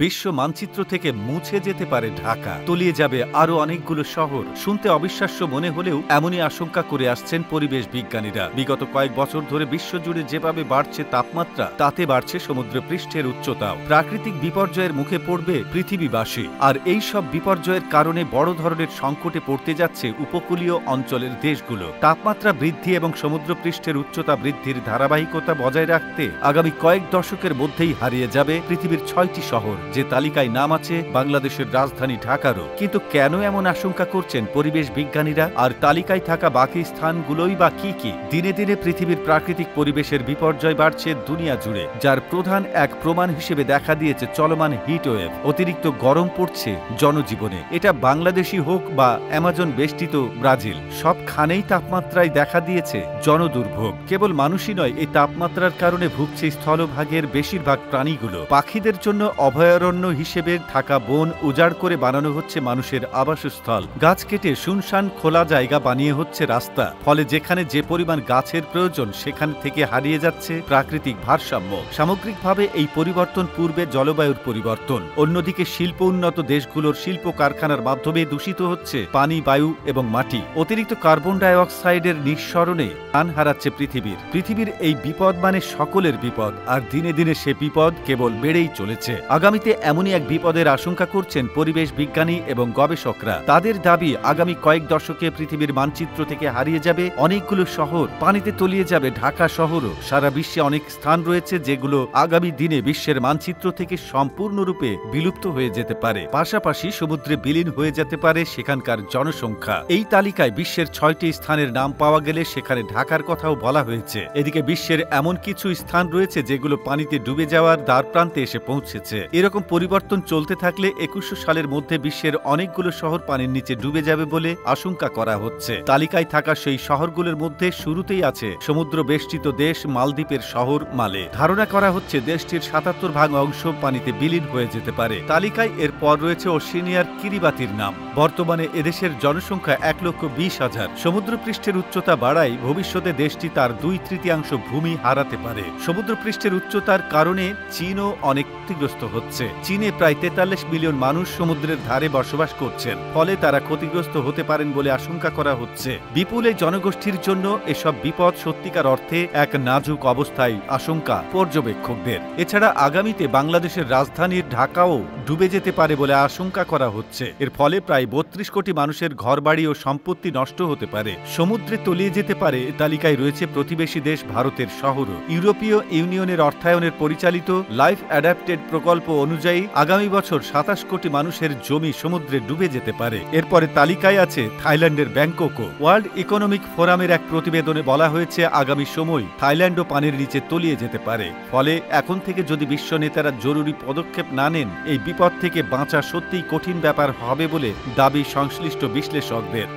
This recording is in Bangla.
বিশ্ব মানচিত্র থেকে মুছে যেতে পারে ঢাকা, তলিয়ে যাবে আরো অনেকগুলো শহর। শুনতে অবিশ্বাস্য মনে হলেও এমনই আশঙ্কা করে আসছেন পরিবেশ বিজ্ঞানীরা। বিগত কয়েক বছর ধরে বিশ্বজুড়ে যেভাবে বাড়ছে তাপমাত্রা, তাতে বাড়ছে সমুদ্র পৃষ্ঠের উচ্চতাও। প্রাকৃতিক বিপর্যয়ের মুখে পড়বে পৃথিবীবাসী। আর এই সব বিপর্যয়ের কারণে বড় ধরনের সংকটে পড়তে যাচ্ছে উপকূলীয় অঞ্চলের দেশগুলো। তাপমাত্রা বৃদ্ধি এবং সমুদ্র পৃষ্ঠের উচ্চতা বৃদ্ধির ধারাবাহিকতা বজায় রাখতে আগামী কয়েক দশকের মধ্যেই হারিয়ে যাবে পৃথিবীর 6টি শহর, যে তালিকায় নাম আছে বাংলাদেশের রাজধানী ঢাকারও। কিন্তু কেন এমন আশঙ্কা করছেন পরিবেশ বিজ্ঞানীরা? আর তালিকায় থাকা বাকি স্থানগুলোই বা কি কি? দিনে দিনে পৃথিবীর প্রাকৃতিক পরিবেশের বিপর্যয় বাড়ছে দুনিয়া জুড়ে, যার প্রধান এক প্রমাণ হিসেবে দেখা দিয়েছে চলমান হিটওয়েভ। অতিরিক্ত গরম পড়ছে জনজীবনে। এটা বাংলাদেশি হোক বা অ্যামাজন বেষ্টিত ব্রাজিল, সবখানেই তাপমাত্রায় দেখা দিয়েছে জনদুর্ভোগ। কেবল মানুষই নয়, এই তাপমাত্রার কারণে ভুগছে স্থলভাগের বেশিরভাগ প্রাণীগুলো। পাখিদের জন্য অভয়ারণ্য হিসেবে থাকা বন উজাড় করে বানানো হচ্ছে মানুষের আবাসস্থল। গাছ কেটে শুনশান খোলা জায়গা বানিয়ে হচ্ছে রাস্তা। ফলে যেখানে যে পরিমাণ গাছের প্রয়োজন, সেখান থেকে হারিয়ে যাচ্ছে প্রাকৃতিক ভারসাম্য। সামগ্রিকভাবে এই পরিবর্তন পূর্বে জলবায়ুর পরিবর্তন। অন্যদিকে শিল্প উন্নত দেশগুলোর শিল্প কারখানার মাধ্যমে দূষিত হচ্ছে পানি, বায়ু এবং মাটি। অতিরিক্ত কার্বন ডাই অক্সাইডের নিঃসরণে প্রাণ হারাচ্ছে পৃথিবীর এই বিপদ মানে সকলের বিপদ। আর দিনে দিনে সে বিপদ কেবল বেড়েই চলেছে। আগামীতে এমনই এক বিপদের আশঙ্কা করছেন পরিবেশ বিজ্ঞানী এবং গবেষকরা। তাদের দাবি, আগামী কয়েক দশকে পৃথিবীর মানচিত্র থেকে হারিয়ে যাবে অনেকগুলো শহর, পানিতে তলিয়ে যাবে ঢাকা শহরও। সারা বিশ্বে অনেক স্থান রয়েছে যেগুলো আগামী দিনে বিশ্বের মানচিত্র থেকে সম্পূর্ণরূপে বিলুপ্ত হয়ে যেতে পারে। পাশাপাশি সমুদ্রে বিলীন হয়ে যেতে পারে সেখানকার জনসংখ্যা। এই তালিকায় বিশ্বের 6টি স্থানের নাম পাওয়া গেলে সেখানে ঢাকার কথাও বলা হয়েছে। এদিকে বিশ্বের এমন কিছু স্থান রয়েছে যেগুলো পানিতে ডুবে যাওয়ার দ্বারপ্রান্তে এসে পৌঁছেছে। এরকম পরিবর্তন চলতে থাকলে 2100 সালের মধ্যে বিশ্বের অনেকগুলো শহর পানির নিচে ডুবে যাবে বলে আশঙ্কা করা হচ্ছে। তালিকায় থাকা সেই শহরগুলোর মধ্যে শুরুতেই আছে সমুদ্র বেষ্টিত দেশ মালদ্বীপের শহর মালে। ধারণা করা হচ্ছে দেশটির 77 অংশ পানিতে বিলীন হয়ে যেতে পারে। তালিকায় এরপর রয়েছে ওশেনিয়ার কিরিবাতির নাম। বর্তমানে এদেশের জনসংখ্যা 1,20,000। সমুদ্রপৃষ্ঠের উচ্চতা বাড়ায় ভবিষ্যতে দেশটি তার 2/3 ভূমি হারাতে পারে। সমুদ্রপৃষ্ঠের উচ্চতার কারণে চীনও অনেক ক্ষতিগ্রস্ত হচ্ছে। চীনে প্রায় 43 মিলিয়ন মানুষ সমুদ্রের ধারে বসবাস করছেন। ফলে তারা ক্ষতিগ্রস্ত হতে পারেন বলে আশঙ্কা করা হচ্ছে। বিপুল এই জনগোষ্ঠীর জন্য এসব বিপদ সত্যিকার অর্থে এক নাজুক অবস্থায় আশঙ্কা পর্যবেক্ষকদের। এছাড়া আগামীতে বাংলাদেশের রাজধানীর ঢাকাও ডুবে যেতে পারে বলে আশঙ্কা করা হচ্ছে। এর ফলে প্রায় 32 কোটি মানুষের ঘরবাড়ি ও সম্পত্তি নষ্ট হতে পারে। সমুদ্রে তলিয়ে যেতে পারে। তালিকায় রয়েছে প্রতিবেশী দেশ ভারতের শহরও। ইউরোপীয় ইউনিয়নের অর্থায়নের পরিচালিত লাইফ অ্যাডাপ্টেড প্রকল্প অনুযায়ী আগামী বছর 27 কোটি মানুষের জমি সমুদ্রে ডুবে যেতে পারে। এরপরে তালিকায় আছে থাইল্যান্ডের ব্যাংককও। ওয়ার্ল্ড ইকোনমিক ফোরামের এক প্রতিবেদনে বলা হয়েছে, আগামী সময় থাইল্যান্ডও পানির নিচে তলিয়ে যেতে পারে। ফলে এখন থেকে যদি বিশ্ব নেতারা জরুরি পদক্ষেপ না নেন, এই বিপদ থেকে বাঁচা সত্যিই কঠিন ব্যাপার হবে বলে দাবি সংশ্লিষ্ট বিশ্লেষকদের।